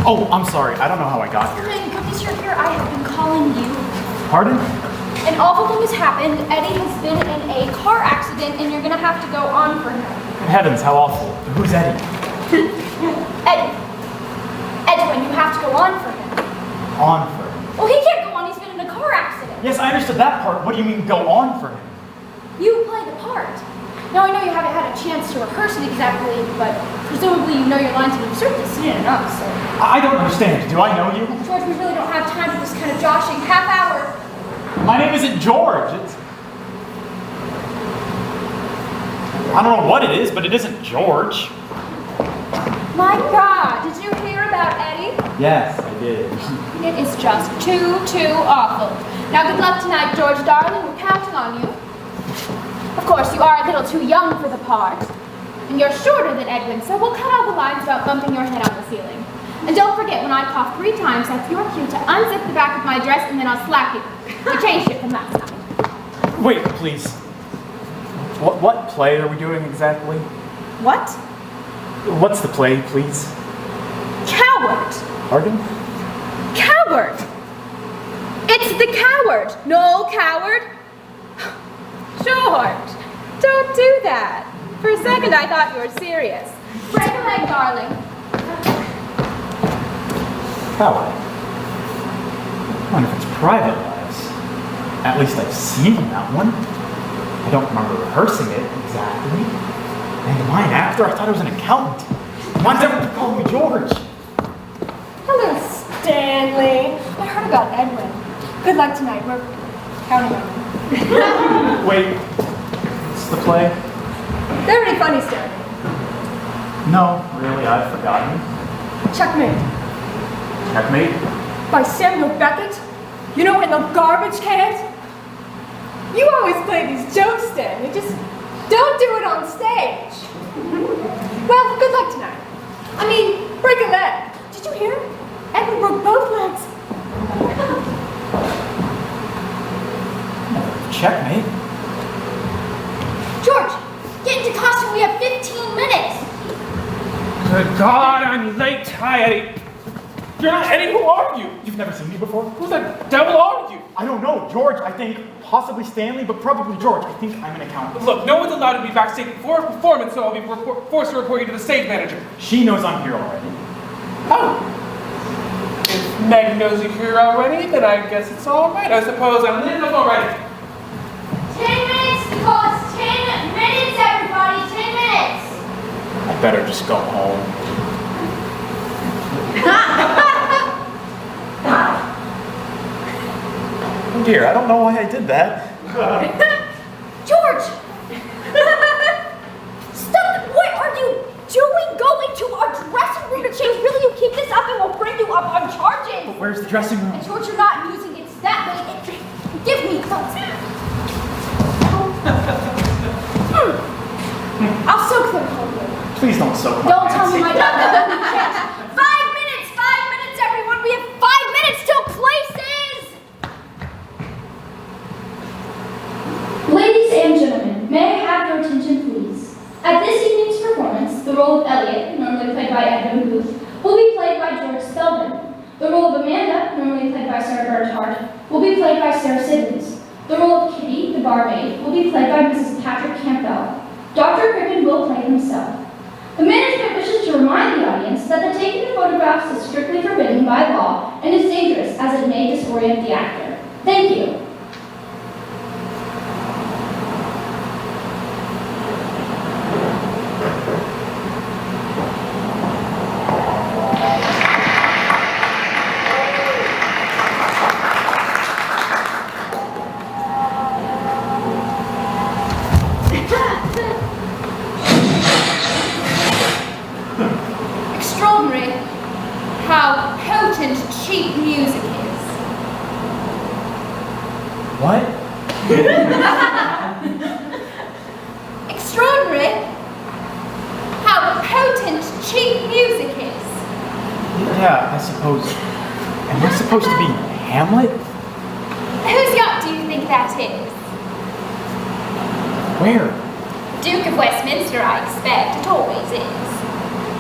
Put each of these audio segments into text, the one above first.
Oh, I'm sorry. I don't know how I got here. Thank goodness you're here. I have been calling you. Pardon? An awful thing has happened. Eddie has been in a car accident, and you're gonna have to go on for him. Heavens, how awful. Who's Eddie? Eddie. Edwin, you have to go on for him. On for him? Well, he can't go on. He's been in a car accident. Yes, I understood that part. What do you mean, go on for him? You play the part. Now, I know you haven't had a chance to rehearse it exactly, but presumably you know your lines and you've certainly seen it enough, so... I don't understand. Do I know you? George, we really don't have time for this kind of joshing. Half hour. My name isn't George. I don't know what it is, but it isn't George. My God, did you hear about Eddie? Yes, I did. It is just too awful. Now, good luck tonight, George, darling. We're counting on you. Of course, you are a little too young for the part. And you're shorter than Edwin, so we'll cut all the lines about bumping your head on the ceiling. And don't forget, when I cough 3 times, that's your cue to unzip the back of my dress and then I'll slap you. We changed it from last time. Wait, please. What play are we doing exactly? What? What's the play, please? Coward. Pardon? Coward. It's the coward. No coward. George, don't do that. For a second, I thought you were serious. Break a leg, darling. Coward. I wonder if it's Private Lives. At least I've seen that one. I don't remember rehearsing it exactly. And am I an actor? I thought I was an accountant. Why's everyone calling me George? Hello, Stanley. I heard about Edwin. Good luck tonight. We're counting on you. Wait, what's the play? Very funny, Stanley. No, really, I've forgotten. Checkmate. Checkmate? By Samuel Beckett. You know, in the garbage cans. You always play these jokes, Stanley. Just don't do it on stage. Well, good luck tonight. I mean, break a leg. Did you hear? Edwin broke both legs. Checkmate? George, get into costume. We have 15 minutes. Good God, I'm late. Hi, Eddie. You're not Eddie. Who are you? You've never seen me before? Who the devil are you? I don't know. George, I think. Possibly Stanley, but probably George. I think I'm an accountant. Look, no one's allowed to be backstage before a performance, so I'll be forced to report you to the stage manager. She knows I'm here already. Oh. If Meg knows you're here already, then I guess it's all right. I suppose I'm leaving already. 10 minutes, because 10 minutes, everybody. 10 minutes. I better just go home. Oh dear, I don't know why I did that. George! Stop! What are you doing? Going to our dressing room to change? Really, you keep this up and we'll bring you up on charges. But where's the dressing room? And George, you're not using it that way. Give me something. I'll soak them for you. Please don't soak my Don't pants. tell me my dog doesn't change. 5 minutes! 5 minutes, everyone! We have 5 minutes till places! Ladies and gentlemen, may I have your attention, please? At this evening's performance, the role of Elliot, normally played by Edwin Booth, will be played by George Spelman. The role of Amanda, normally played by Sarah Bernhardt, will be played by Sarah Simmons. The role of Kitty, the barmaid, will be played by Mrs. Patrick Campbell. Dr. Crippen will play himself. The management wishes to remind the audience that the taking of photographs is strictly forbidden by law and is dangerous as it may disorient the actor. Thank you. Extraordinary how potent cheap music is. What? Extraordinary how potent cheap music is. Yeah, I suppose. Am I supposed to be Hamlet? Whose yacht do you think that is? Where? Duke of Westminster, I expect. It always is.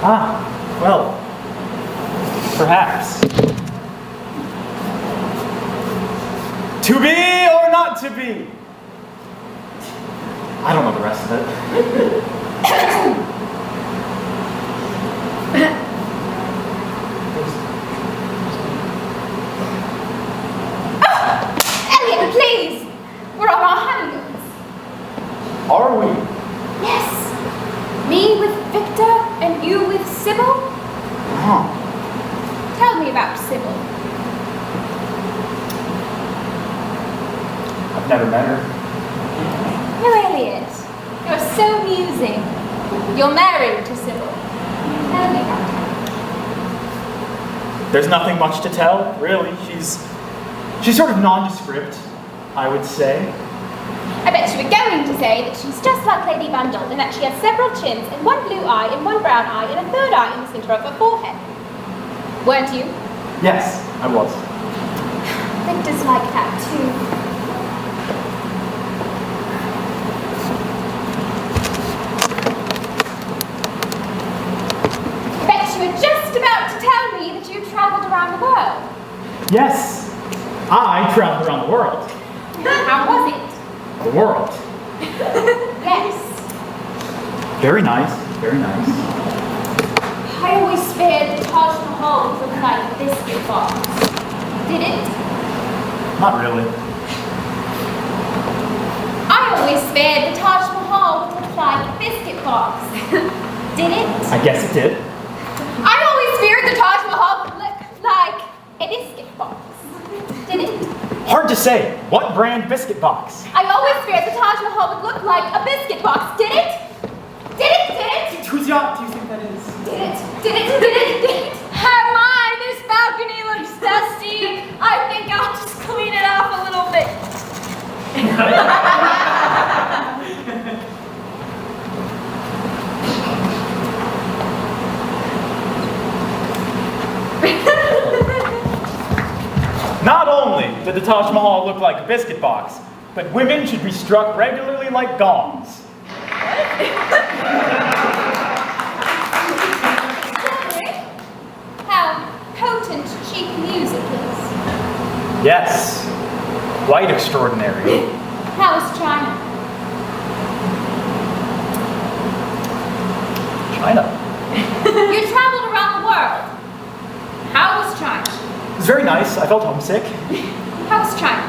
Ah, well. Perhaps. To be or not to be? I don't know the rest of it. Elliot, please! We're on our honeymoons. Are we? Yes. Me with Victor and you with Sybil? Huh. Tell me about Sybil. I've never met her. No, Elliot. You're so amusing. You're married to Sybil. Tell me about her. There's nothing much to tell, really. She's sort of nondescript, I would say. I bet you were going to say that she's just like Lady Bundle in that she has several chins and one blue eye and one brown eye and a third eye in the center of her forehead. Weren't you? Yes, I was. Victor's like that too. I bet you were just about to tell me that you traveled around the world. Yes, I traveled around the world. How was it? The world. Yes. Very nice, very nice. I always feared the Taj Mahal would look like a biscuit box. Did it? Not really. I always feared the Taj Mahal would look like a biscuit box. Did it? I guess it did. I always feared the Taj Mahal would look like a biscuit box. Did it? Hard to say. What brand biscuit box? I always feared the Taj Mahal would look like a biscuit box. Did it? Did it? Did it? Whose yacht do you think that is? Did it? Did it? Did it? Did it? My, this balcony looks dusty. I think I'll just clean it off a little bit. Not only did the Taj Mahal look like a biscuit box, but women should be struck regularly like gongs. How potent cheap music is. Yes, quite extraordinary. How is China? China. You traveled around the world. How was China? It was very nice. I felt homesick. How was China?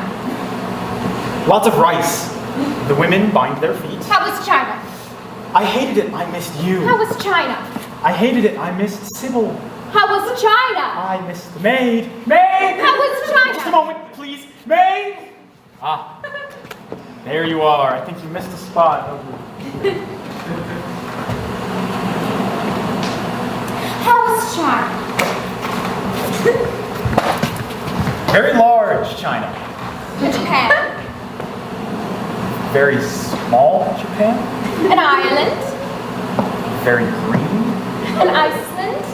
Lots of rice. The women bind their feet. How was China? I hated it. I missed you. How was China? I hated it. I missed Sybil. How was China? I missed the maid. Maid! How was China? Just a moment, please. Maid! Ah, there you are. I think you missed a spot. How was China? Very large China. Japan? Very small Japan. And Ireland? Very green. And Iceland?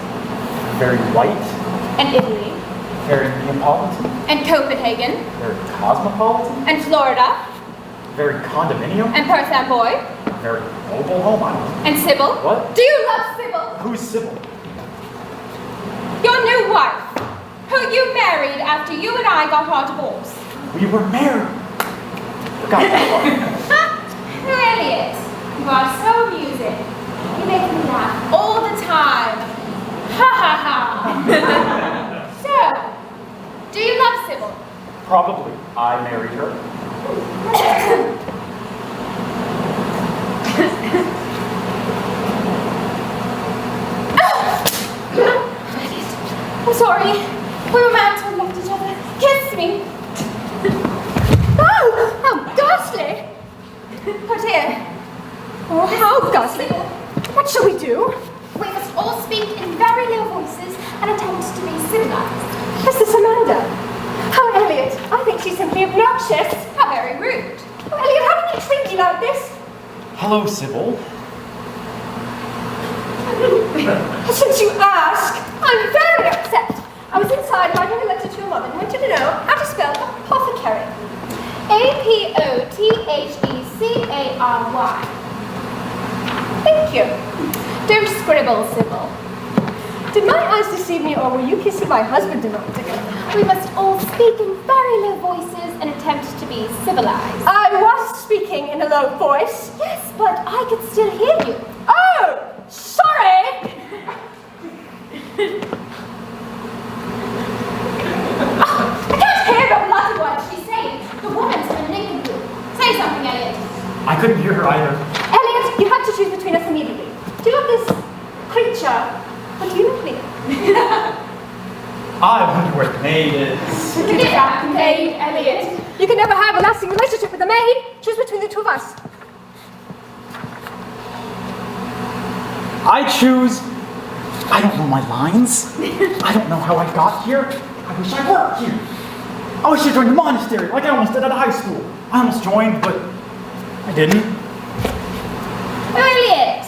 Very white. And Italy? Very Neapolitan. And Copenhagen? Very cosmopolitan. And Florida? Very condominium. And Perth Amboy? Very mobile home. I don't know. And Sybil? What? Do you love Sybil? Who's Sybil? Your new wife, who you married after you and I got our divorce. We were married. Forgot that part. Elliot, you are so amusing. You make me laugh all the time. Ha ha ha. So, do you love Sybil? Probably. I married her. I'm sorry. We were meant to have left each other. Kiss me. Oh, how ghastly. Oh dear. Oh, how ghastly. What shall we do? We must all speak in very low voices and attempt to be civilized. Mrs. Amanda. Oh, Elliot, I think she's simply obnoxious. How very rude. Oh, Elliot, how can you treat me like this? Hello, Sybil. Since you ask, I'm very upset. I was inside writing a letter to your mother and wanted to know how to spell apothecary. A-P-O-T-H-E-C-A-R-Y. Thank you. Don't scribble, Sybil. Did my eyes deceive me, or were you kissing my husband a moment ago? We must all speak in very low voices and attempt to be civilized. I was speaking in a low voice. Yes, but I could still hear you. Oh, sorry. I can't hear a lot of what she's saying. The woman's a nincompoop. Say something, Elliot. I couldn't hear her either. Elliot, you have to choose between us immediately. Do you love this creature, or do you love me? I wonder where the maid is. Get that maid, Elliot. You can never have a lasting relationship with a maid. Choose between the two of us. I choose. I don't know my lines. I don't know how I got here. I wish I worked here. I wish I joined the monastery like I almost did at high school. I almost joined, but I didn't. Elliot,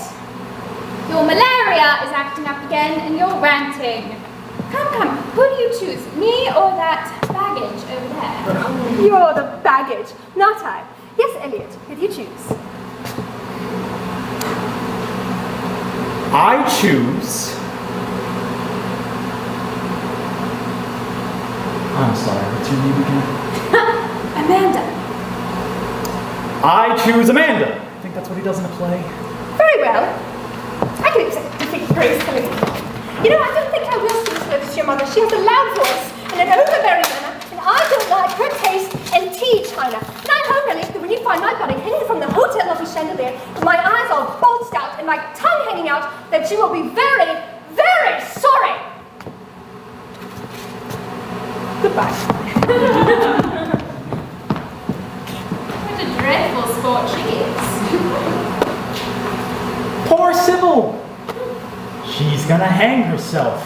your malaria is acting up again and you're ranting. Come, who do you choose? Me or that baggage over there? You're the baggage, not I. Yes, Elliot, who do you choose? I choose. I'm sorry, what's your name again? Amanda. I choose Amanda. I think that's what he does in a play. Very well. I can accept defeat gracefully. You know, I don't think I will see this close to your mother. She has a loud voice and an overbearing manner, and I don't like her taste in tea, China. And I hope, Elliot, that when you find my body hanging from the hotel lobby chandelier, with my eyes all bulged out and my tongue hanging out, that you will be very, very sorry. Goodbye. What a dreadful sport she is. Poor Sybil. She's gonna hang herself.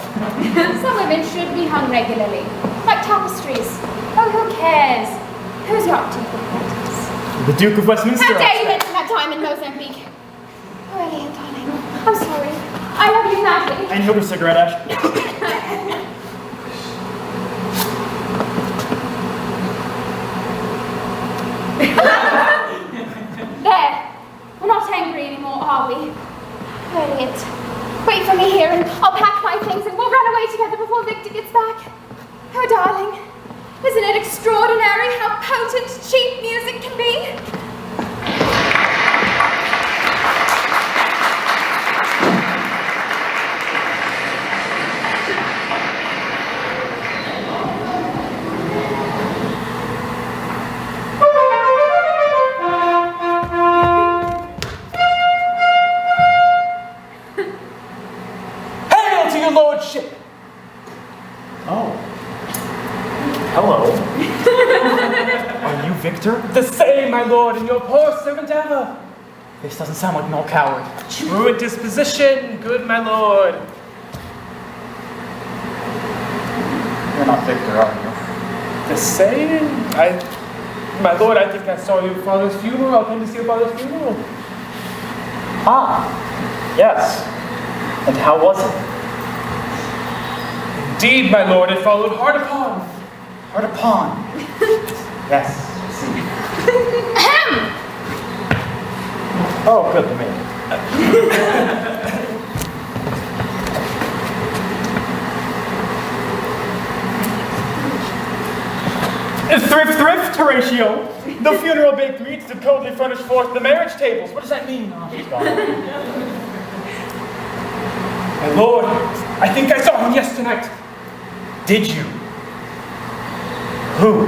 Some women should be hung regularly, like tapestries. Oh, who cares? Who's your acting practice? The Duke of Westminster. How dare you mention that time in Mozambique? Oh, Elliot, darling, I'm sorry. I love you madly. And here's a cigarette ash. There. We're not angry anymore, are we? Elliot, wait for me here and I'll pack my things and we'll run away together before Victor gets back. Oh, darling, isn't it extraordinary how potent cheap music can be? Hail to your lordship! Oh. Hello. Are you Victor? The same, my lord, and your poor servant ever. This doesn't sound like no coward. True in disposition, good my lord. You're not Victor, are you? The same? My lord, I think I saw your father's funeral. I came to see your father's funeral. Ah, yes. And how was it? Indeed, my lord, it followed hard upon. Hard upon. Yes, I see. Oh, good to me. Thrift, Horatio. The funeral baked meats to coldly furnish forth the marriage tables. What does that mean? Oh, he's gone. My lord, I think I saw him yesternight. Did you? Who?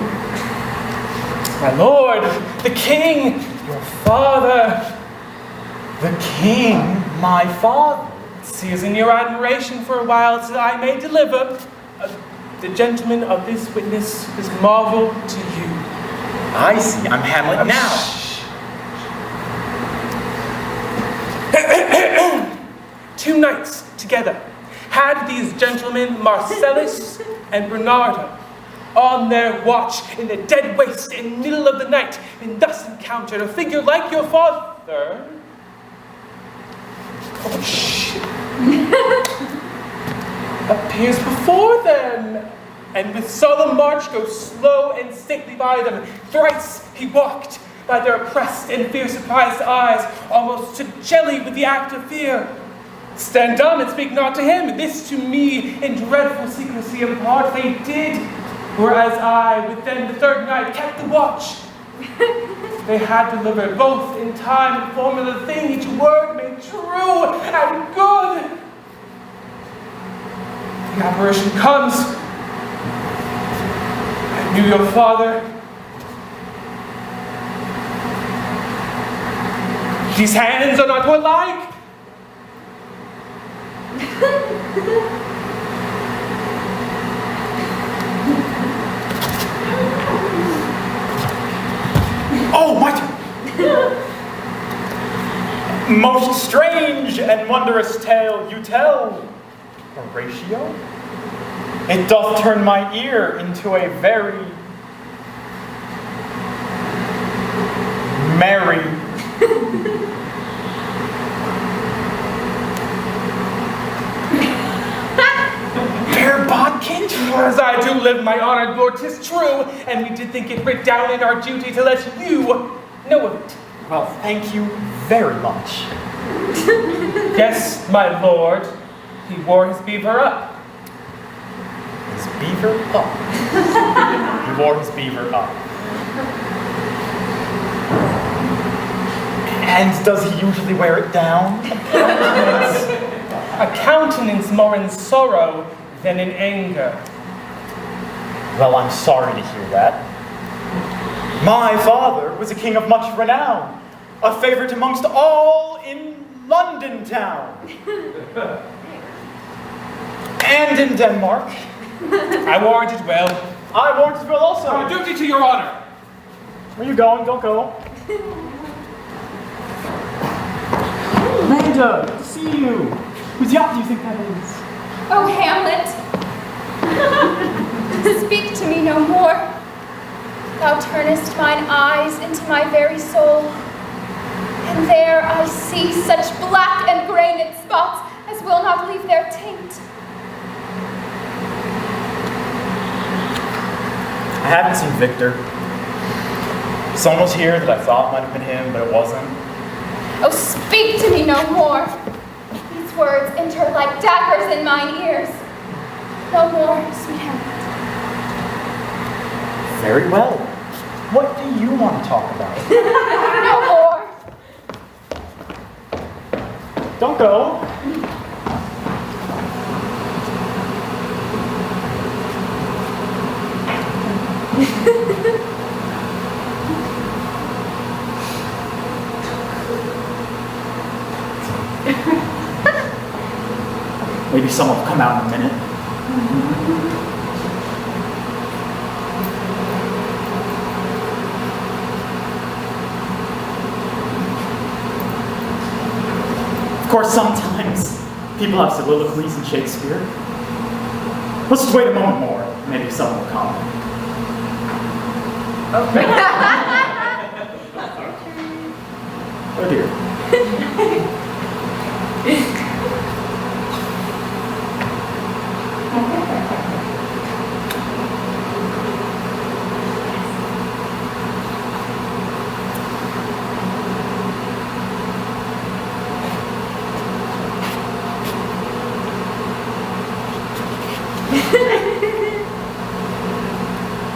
My lord, the king, your father. The king, my father. Seizing your admiration for a while till I may deliver. The gentleman of this witness is marvel to you. I see. I'm Hamlet now. Shh. 2 nights together had these gentlemen, Marcellus and Bernardo, on their watch in the dead waste in middle of the night, and thus encountered a figure like your father. Oh, shit. Appears before them, and with solemn march goes slow and stately by them. Thrice he walked by their oppressed and fear-surprised eyes, almost to jelly with the act of fear. Stand dumb and speak not to him. This to me in dreadful secrecy of heart they did, whereas I, with them the third night, kept the watch. They had delivered both in time and formula the thing, each word made true and good. The apparition comes. I knew your father. These hands are not alike. Oh, my! Most strange and wondrous tale you tell, Horatio. It doth turn my ear into a very merry Fair bodkin, as I do live my honored lord, 'tis true, and we did think it writ down in our duty to let you know of it. well. Thank you very much. Yes, my lord, he wore his beaver up. His beaver up. He wore his beaver up. And does he usually wear it down? A countenance more in sorrow than in anger. Well, I'm sorry to hear that. My father was a king of much renown, a favorite amongst all in London town. And in Denmark. I warrant it well. I warrant it well also. On duty to your honor. Where you going? Don't go. Amanda, good to see you. Whose yacht do you think that is? Oh, Hamlet, speak to me no more. Thou turnest mine eyes into my very soul, and there I see such black and grained spots as will not leave their taint. I haven't seen Victor. Someone was here that I thought might have been him, but it wasn't. Oh, speak to me no more. These words enter like daggers in mine ears. No more, sweet Hamlet. Very well. What do you want to talk about? No more. Don't go. Maybe someone will come out in a minute. Of course, sometimes people have soliloquies in Shakespeare. Let's just wait a moment more. Maybe someone will come. Oh dear.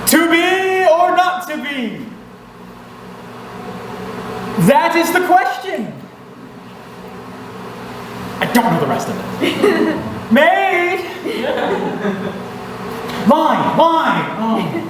To be or not to be? That is the question. I don't know the rest of it. Maid! Line! Oh.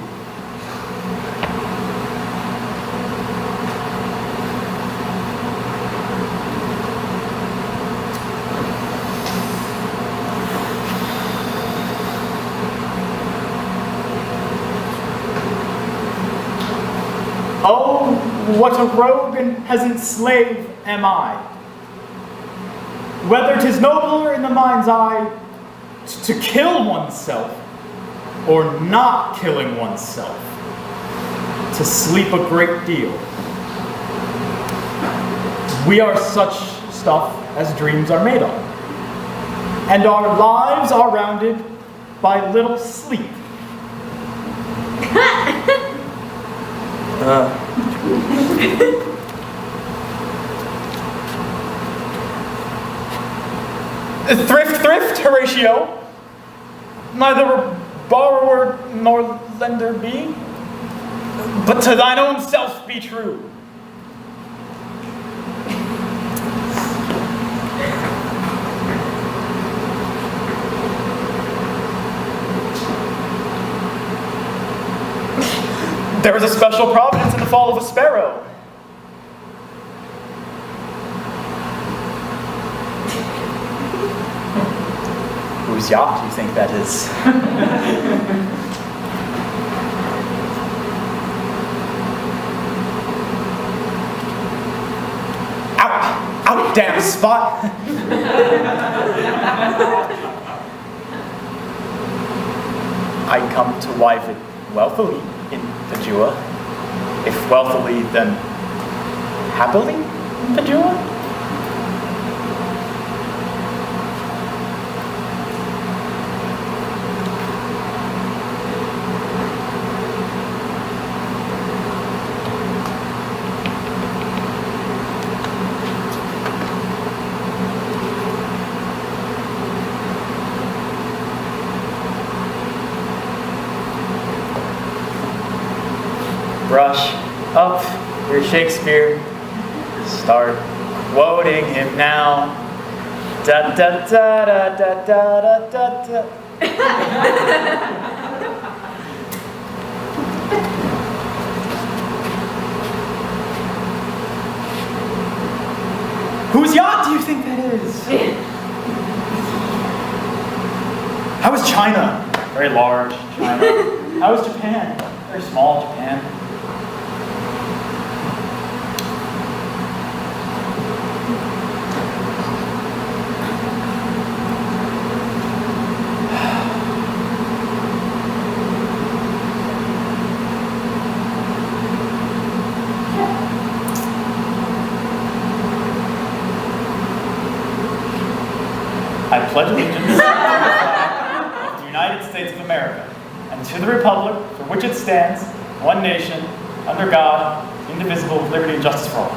Oh, what a rogue and peasant slave am I. Whether 'tis nobler in the mind's eye to kill oneself or not killing oneself, to sleep a great deal. We are such stuff as dreams are made of, and our lives are rounded by little sleep. Thrift, Horatio. Neither borrower nor lender be, but to thine own self be true. There was a special providence in the fall of a sparrow. Whose yacht do you think that is? Out, damn spot! I come to wive it wealthily in Padua. If wealthily, then happily in Padua? Brush up your Shakespeare, start quoting him now. Da da da da da da da da. Whose yacht do you think that is? How was China? Very large China. How was Japan? Very small Japan. I pledge allegiance to the flag of the United States of America, and to the republic for which it stands, one nation, under God, indivisible, with liberty and justice for all.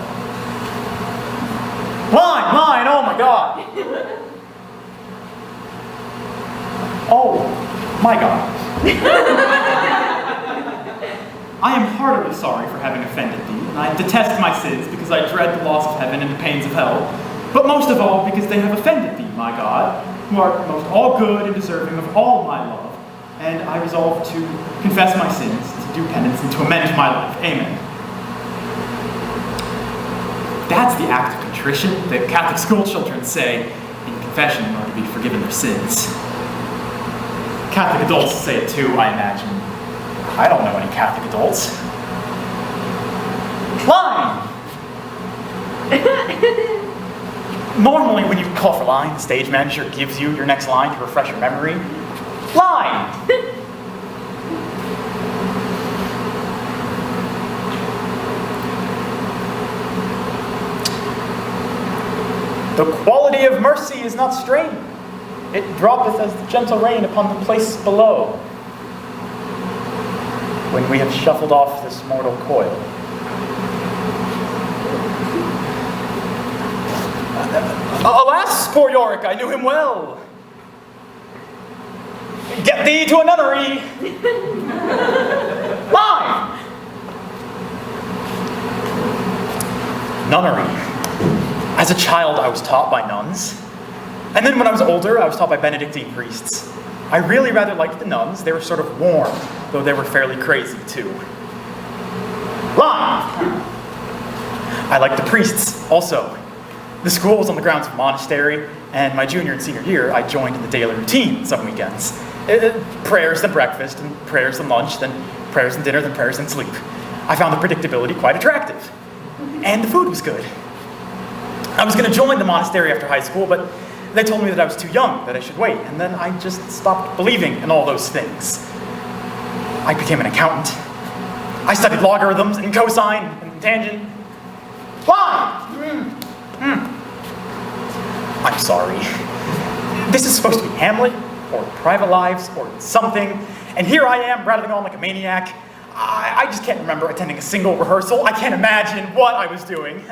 Line, oh my God! Oh my God. I am heartily sorry for having offended thee, and I detest my sins because I dread the loss of heaven and the pains of hell, but most of all because they have offended thee, my God, who art most all good and deserving of all my love, and I resolve to confess my sins, to do penance, and to amend my life. Amen. That's the act of contrition that Catholic school children say in confession in order to be forgiven their sins. Catholic adults say it too, I imagine. I don't know any Catholic adults. Line! Normally, when you call for line, the stage manager gives you your next line to refresh your memory. Line! The quality of mercy is not strained. It droppeth as the gentle rain upon the place below. When we have shuffled off this mortal coil. Alas, poor Yorick, I knew him well. Get thee to a nunnery. Line! Nunnery. As a child, I was taught by nuns. And then when I was older, I was taught by Benedictine priests. I really rather liked the nuns. They were sort of warm, though they were fairly crazy, too. Line! I liked the priests, also. The school was on the grounds of a monastery, and my junior and senior year, I joined in the daily routine some weekends. Prayers, then breakfast, and prayers, then lunch, then prayers and dinner, then prayers and sleep. I found the predictability quite attractive. And the food was good. I was going to join the monastery after high school, but they told me that I was too young, that I should wait, and then I just stopped believing in all those things. I became an accountant. I studied logarithms and cosine and tangent. Line! I'm sorry. This is supposed to be Hamlet, or Private Lives, or something, and here I am rattling on like a maniac. I just can't remember attending a single rehearsal. I can't imagine what I was doing.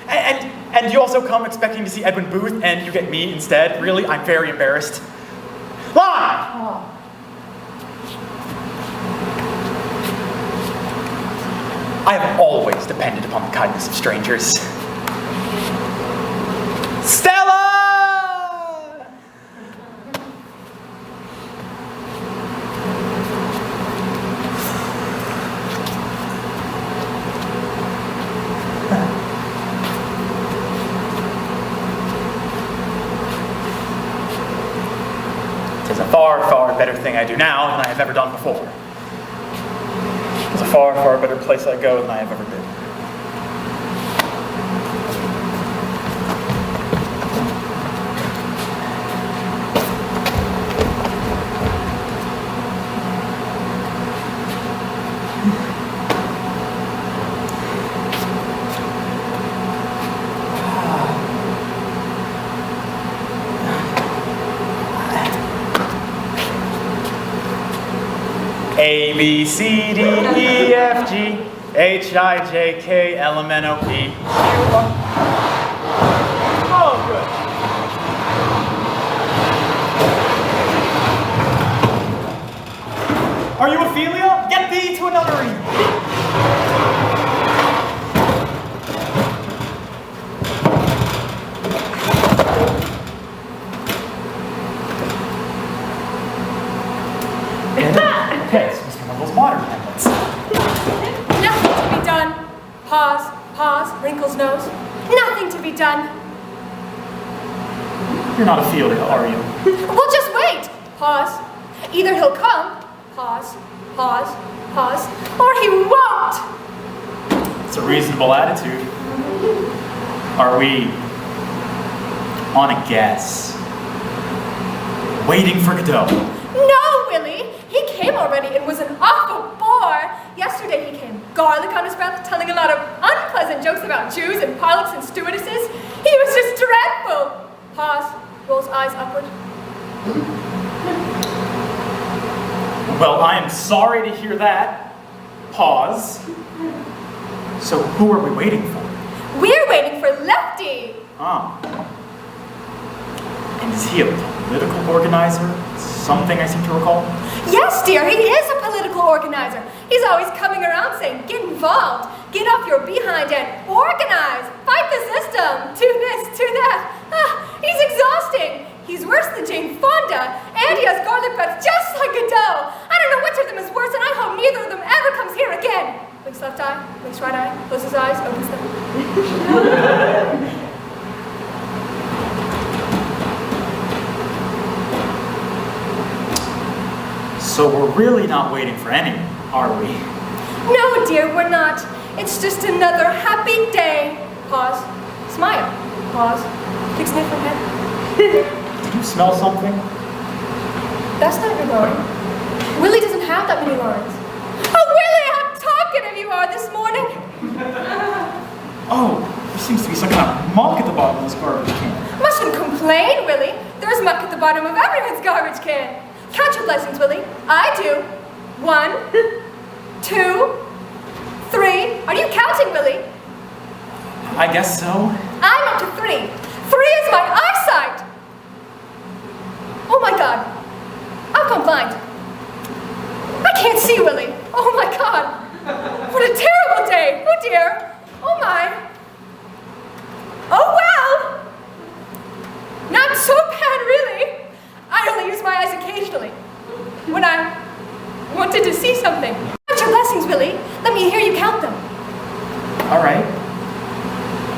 And And you also come expecting to see Edwin Booth and you get me instead? Really? I'm very embarrassed. Lie! Oh. I have always depended upon the kindness of strangers. Stella! It's a far, far better thing I do now than I have ever done before. It's a far, far better place I go than I have ever been. A, B, C, D, E, F, G, H, I, J, K, L, M, N, O, P. Oh, good. Are you Ophelia? Get thee to another ring. Okay, so Mr. Muggle's modern templates. Nothing to be done. Pause, pause, wrinkles nose. Nothing to be done. You're not Ophelia, are you? Well, just wait. Pause. Either he'll come, pause, pause, pause, or he won't. It's a reasonable attitude. Are we on a guess? Waiting for Godot? No, Willie. He came already and was an awful bore. Yesterday he came, garlic on his breath, telling a lot of unpleasant jokes about Jews and pilots and stewardesses. He was just dreadful. Pause, rolls eyes upward. Well, I am sorry to hear that. Pause. So who are we waiting for? We're waiting for Lefty. Ah. And is he a political organizer? Something I seem to recall? Yes, dear, he is a political organizer. He's always coming around saying, get involved, get off your behind and organize, fight the system, do this, do that. He's exhausting. He's worse than Jane Fonda, and he has garlic breath just like Godot. I don't know which of them is worse, and I hope neither of them ever comes here again. Blinks left eye, blinks right eye, closes eyes, opens them. So we're really not waiting for anyone, are we? No, dear, we're not. It's just another happy day. Pause. Smile. Pause. Big sniff from head. Did you smell something? That's not your line. Willie doesn't have that many lines. Oh, Willie, how talkative you are this morning. Oh, there seems to be some kind of muck at the bottom of this garbage can. Mustn't complain, Willie. There's muck at the bottom of everyone's garbage can. Count your blessings, Willie. I do. 1, 2, 3. Are you counting, Willie? I guess so. I'm up to 3. 3 is my eyesight. Oh my God. I've gone blind. I can't see, Willie. Oh my God. What a terrible day. Oh dear. Oh my. Oh well. Not so bad, really. I only use my eyes occasionally. When I wanted to see something. Count your blessings, Willie. Let me hear you count them. All right.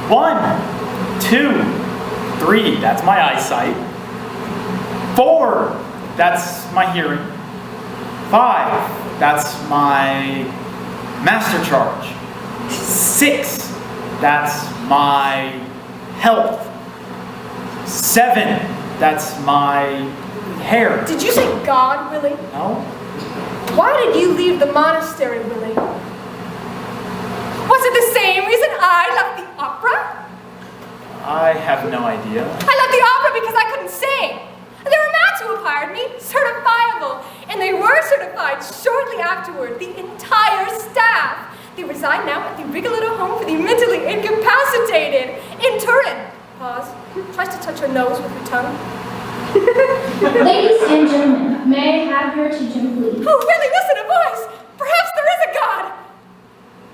1, 2, 3. That's my eyesight. 4. That's my hearing. 5. That's my master charge. 6. That's my health. 7. That's my hair. Did you say God, Willie? No? Why did you leave the monastery, Willie? Was it the same reason I left the opera? I have no idea. I left the opera because I couldn't sing. There were mats who hired me, certifiable, and they were certified shortly afterward, the entire staff. They reside now at the Rigoletto Home for the Mentally Incapacitated. in Turin. Pause. Tries to touch her nose with her tongue. Ladies and gentlemen, may I have your attention, please? Oh, really? Listen, a voice! Perhaps there is a God!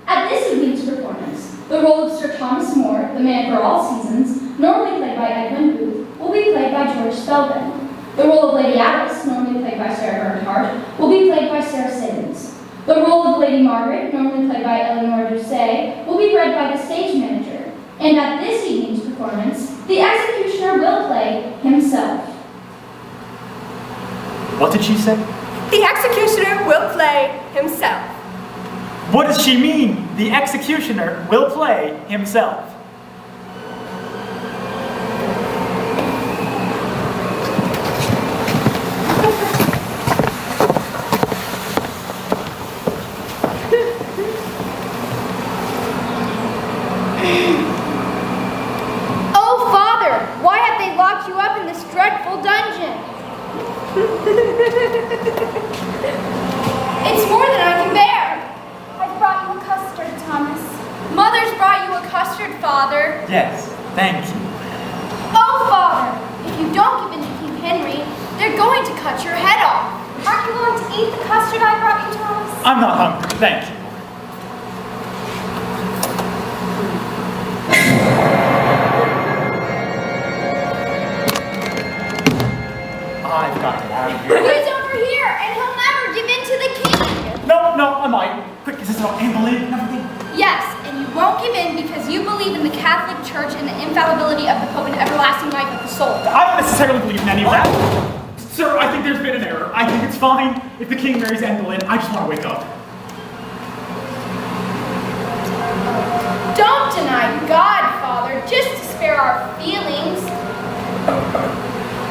At this evening's performance, the role of Sir Thomas More, the man for all seasons, normally played by Edwin Booth, will be played by George Spelman. The role of Lady Alice, normally played by Sarah Bernhardt, will be played by Sarah Simmons. The role of Lady Margaret, normally played by Eleanor Doucet, will be read by the stage manager. And at this evening's performance, the executioner will play himself. What did she say? The executioner will play himself. What does she mean? The executioner will play himself. Oh, Father, why have they locked you up in this dreadful dungeon? It's more than I can bear. I've brought you a custard, Thomas. Mother's brought you a custard, Father. Yes, thank you. Oh, Father, if you don't give in to King Henry, they're going to cut your head off. Aren't you going to eat the custard I brought you, Thomas? I'm not hungry, thank you. I've got to get out of here. He's over here, and he'll never give in to the king. No, I might. Quick, is this about Anne Boleyn and everything? Yes, and you won't give in because you believe in the Catholic Church and the infallibility of the Pope and everlasting life of the soul. I don't necessarily believe in any of that. Sir, I think there's been an error. I think it's fine if the king marries Anne Boleyn. I just want to wake up. Don't deny God, Father, just to spare our feelings.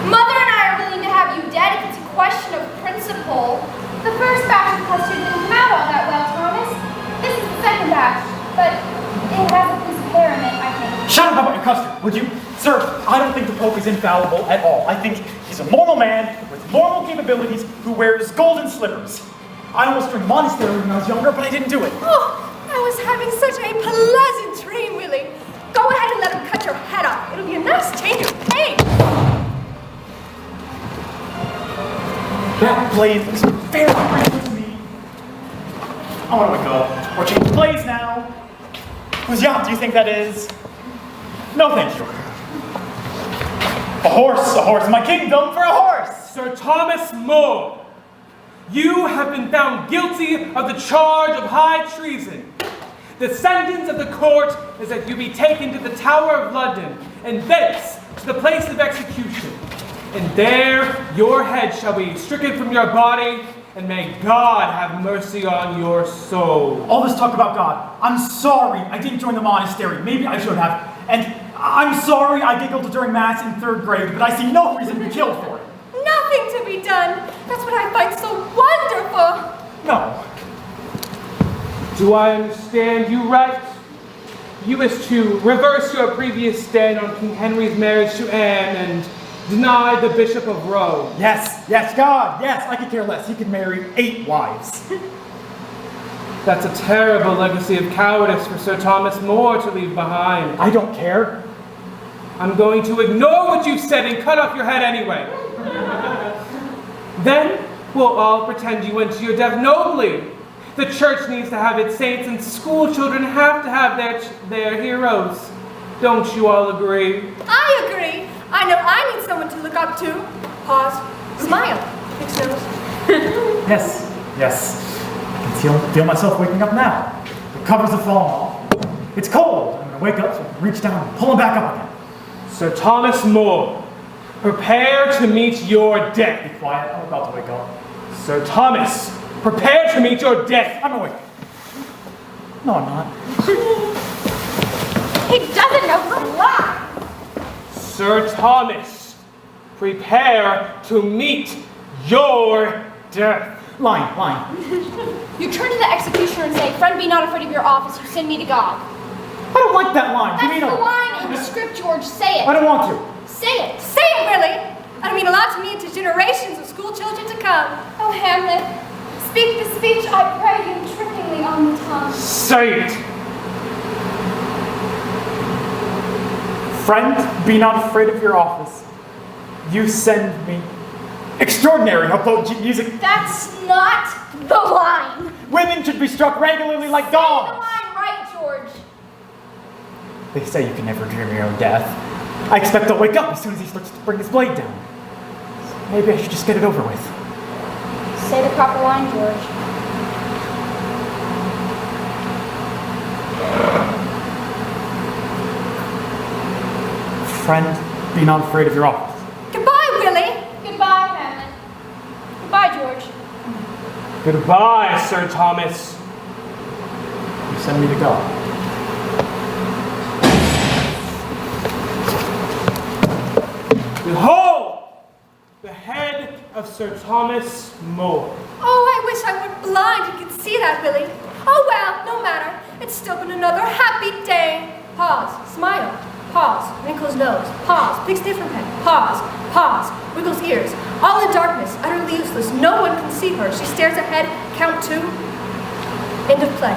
Mother and I are willing to have you dead if it's a question of principle. The first batch of custard didn't come out all that well, Thomas. This is the second batch, but it has a piece of hair in it, I think. Shut up about your custard, would you? Sir, I don't think the Pope is infallible at all. I think he's a normal man with normal capabilities who wears golden slippers. I almost joined the monastery when I was younger, but I didn't do it. Oh, I was having such a pleasant dream, Willie. Go ahead and let him cut your head off. It'll be a nice change of pace. That blade looks very grateful to me. I want to wake up. Or change blades now. Whose yacht do you think that is? No, thank you. A horse in my kingdom for a horse! Sir Thomas More, you have been found guilty of the charge of high treason. The sentence of the court is that you be taken to the Tower of London, and thence to the place of execution. And there your head shall be stricken from your body, and may God have mercy on your soul. All this talk about God. I'm sorry I didn't join the monastery. Maybe I should have. And I'm sorry I giggled during Mass in 3rd grade, but I see no reason to be killed for it. Nothing to be done. That's what I find so wonderful. No. Do I understand you right? You wish to reverse your previous stand on King Henry's marriage to Anne and deny the Bishop of Rome. Yes, God, yes, I could care less. He could marry 8 wives. That's a terrible legacy of cowardice for Sir Thomas More to leave behind. I don't care. I'm going to ignore what you've said and cut off your head anyway. Then we'll all pretend you went to your death nobly. The church needs to have its saints, and school children have to have their heroes. Don't you all agree? I agree. I know I need someone to look up to. Pause. Smile. Fix nose. Yes. I can feel myself waking up now. The covers have fallen off. It's cold. I'm going to wake up, so reach down and pull them back up again. Sir Thomas More, prepare to meet your death. Be quiet. I'm about to wake up. Sir Thomas, prepare to meet your death. I'm awake. No, I'm not. He doesn't know how to lie. Sir Thomas, prepare to meet your death. Lying. You turn to the executioner and say, "Friend, be not afraid of your office, you send me to God." I don't like that line. That's the line in the script, George. Say it. I don't want to. Say it. Say it, Willie. That'll mean a lot to me and to generations of school children to come. Oh, Hamlet, speak the speech I pray you trippingly on the tongue. Say it. Friend, be not afraid of your office. You send me extraordinary upload music. That's not the line. Women should be struck regularly like Say the dogs. line right, George. They say you can never dream your own death. I expect I'll wake up as soon as he starts to bring his blade down. So maybe I should just get it over with. Say the proper line, George. Friend, be not afraid of your office. Goodbye, Willie. Goodbye, Hamlet. Goodbye, George. Goodbye, Sir Thomas. You send me to go. Behold, the head of Sir Thomas More. Oh, I wish I were blind and could see that, Willie. Oh, well, no matter. It's still been another happy day. Pause. Smile. Pause. Wrinkles nose. Pause. Picks different pen. Pause. Pause. Wiggles ears. All in darkness. Utterly useless. No one can see her. She stares ahead. Count 2. End of play.